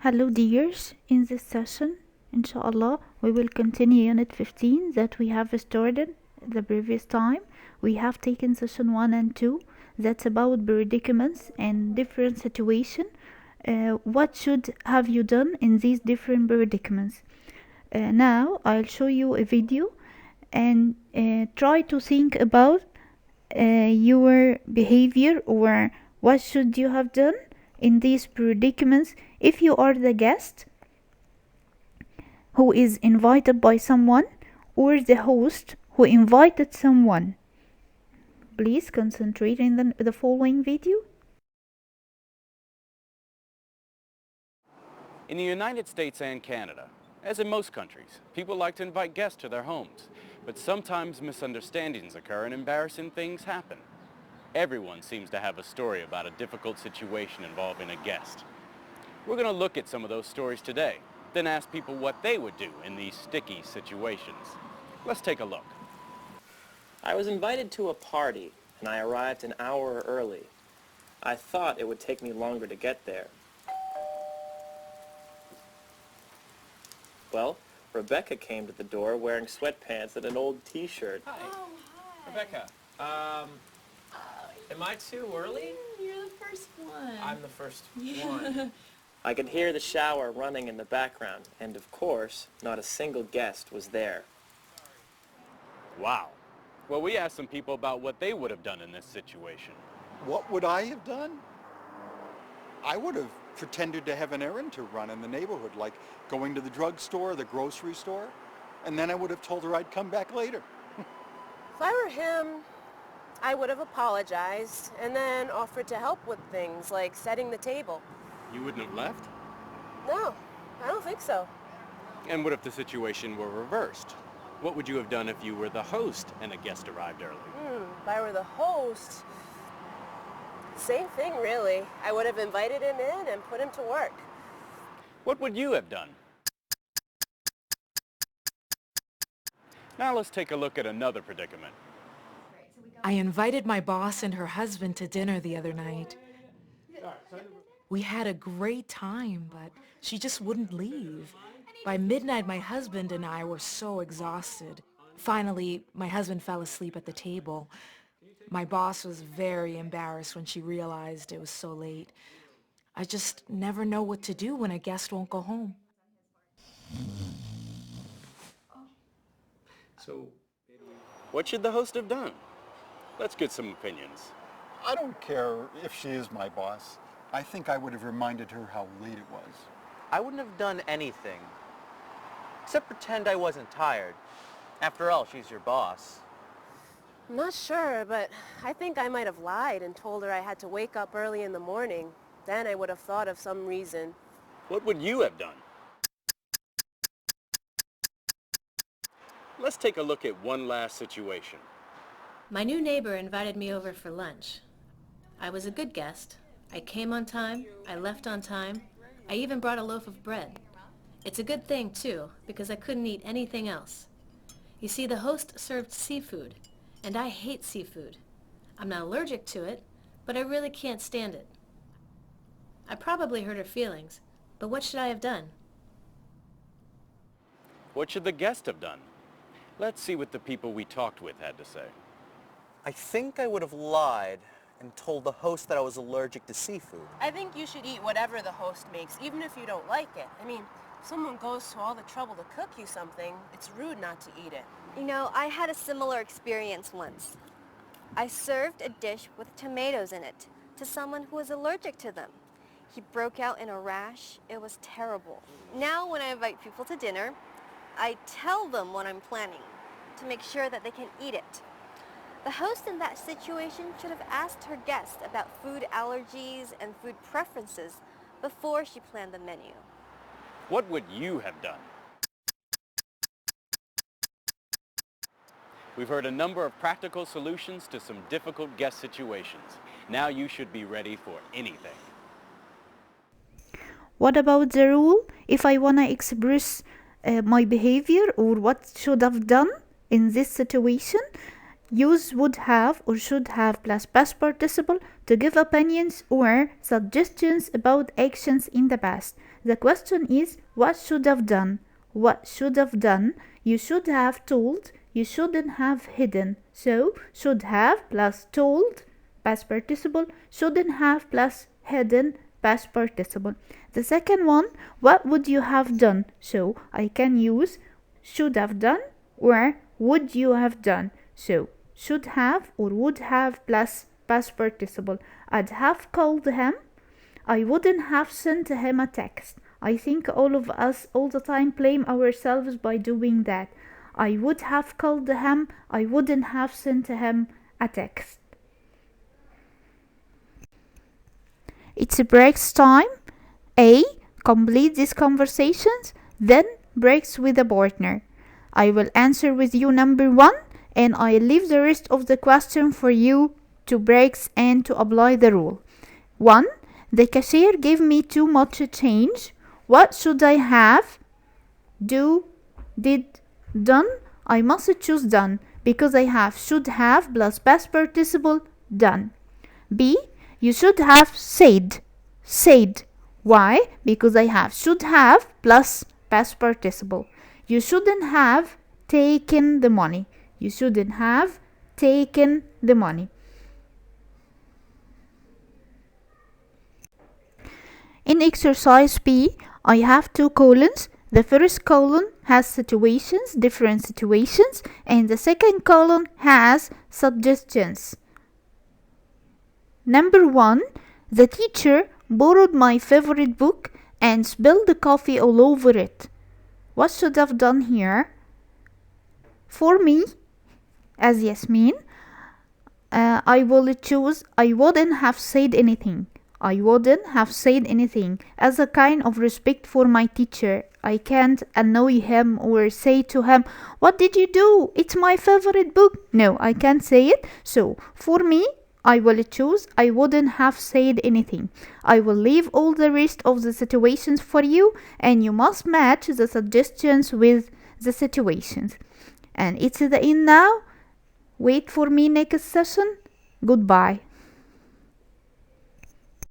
Hello dears, in this session, inshallah, we will continue unit 15 that we have started the previous time. We have taken session 1 and 2, that's about predicaments and different situation. What should have you done in these different predicaments? Now I'll show you a video and try to think about your behavior or what should you have done in these predicaments if you are the guest who is invited by someone or the host who invited someone. Please concentrate in the following video. In the United States and Canada, as in most countries, people like to invite guests to their homes, but sometimes misunderstandings occur and embarrassing things happen. Everyone seems to have a story about a difficult situation involving a guest. We're going to look at some of those stories today, then ask people what they would do in these sticky situations. Let's take a look. I was invited to a party, and I arrived an hour early. I thought it would take me longer to get there. Well, Rebecca came to the door wearing sweatpants and an old t-shirt. Hi. Oh, hi. Rebecca, am I too early? You're the first one. I'm the first one. I could hear the shower running in the background, and of course, not a single guest was there. Wow. Well, we asked some people about what they would have done in this situation. What would I have done? I would have pretended to have an errand to run in the neighborhood, like going to the drugstore, the grocery store, and then I would have told her I'd come back later. If I were him, I would have apologized and then offered to help with things like setting the table. You wouldn't have left? No, I don't think so. And what if the situation were reversed? What would you have done if you were the host and a guest arrived early? If I were the host, same thing really. I would have invited him in and put him to work. What would you have done? Now let's take a look at another predicament. I invited my boss and her husband to dinner the other night. We had a great time, but she just wouldn't leave. By midnight, my husband and I were so exhausted. Finally, my husband fell asleep at the table. My boss was very embarrassed when she realized it was so late. I just never know what to do when a guest won't go home. So, What should the host have done? Let's get some opinions. I don't care if she is my boss. I think I would have reminded her how late it was. I wouldn't have done anything, except pretend I wasn't tired. After all, she's your boss. I'm not sure, but I think I might have lied and told her I had to wake up early in the morning. Then I would have thought of some reason. What would you have done? Let's take a look at one last situation. My new neighbor invited me over for lunch. I was a good guest. I came on time, I left on time, I even brought a loaf of bread. It's a good thing, too, because I couldn't eat anything else. You see, the host served seafood, and I hate seafood. I'm not allergic to it, but I really can't stand it. I probably hurt her feelings, but what should I have done? What should the guest have done? Let's see what the people we talked with had to say. I think I would have lied and told the host that I was allergic to seafood. I think you should eat whatever the host makes, even if you don't like it. I mean, if someone goes to all the trouble to cook you something, it's rude not to eat it. You know, I had a similar experience once. I served a dish with tomatoes in it to someone who was allergic to them. He broke out in a rash. It was terrible. Now when I invite people to dinner, I tell them what I'm planning to make sure that they can eat it. The host in that situation should have asked her guest about food allergies and food preferences before she planned the menu. What would you have done? We've heard a number of practical solutions to some difficult guest situations. Now you should be ready for anything. What about the rule? If I want to express my behavior or what should I've done in this situation, use would have or should have plus past participle to give opinions or suggestions about actions in the past. The question is, what should have done? What should have done? You should have told. You shouldn't have hidden. So, should have plus told, past participle, shouldn't have plus hidden, past participle. The second one, what would you have done? So, I can use should have done or would you have done. So, should have or would have plus past participle. I'd have called him. I wouldn't have sent him a text. I think all of us all the time blame ourselves by doing that. I would have called him. I wouldn't have sent him a text. It's breaks time. A. Complete these conversations. Then breaks with a partner. I will answer with you number 1 and I leave the rest of the question for you to breaks and to apply the rule. 1. The cashier gave me too much change. What should I have? Do, did, done? I must choose done because I have should have plus past participle done. B. You should have said. Said. Why? Because I have should have plus past participle. You shouldn't have taken the money. You shouldn't have taken the money. In exercise B, I have 2 columns. The first column has situations, different situations, and the second column has suggestions. Number 1, the teacher borrowed my favorite book and spilled the coffee all over it. What should I have done here? For me, as Yasmin, I will choose I wouldn't have said anything. I wouldn't have said anything. As a kind of respect for my teacher, I can't annoy him or say to him, what did you do? It's my favorite book. No, I can't say it. So, for me, I will choose I wouldn't have said anything. I will leave all the rest of the situations for you and you must match the suggestions with the situations. And it's the end now. Wait for me next session. Goodbye.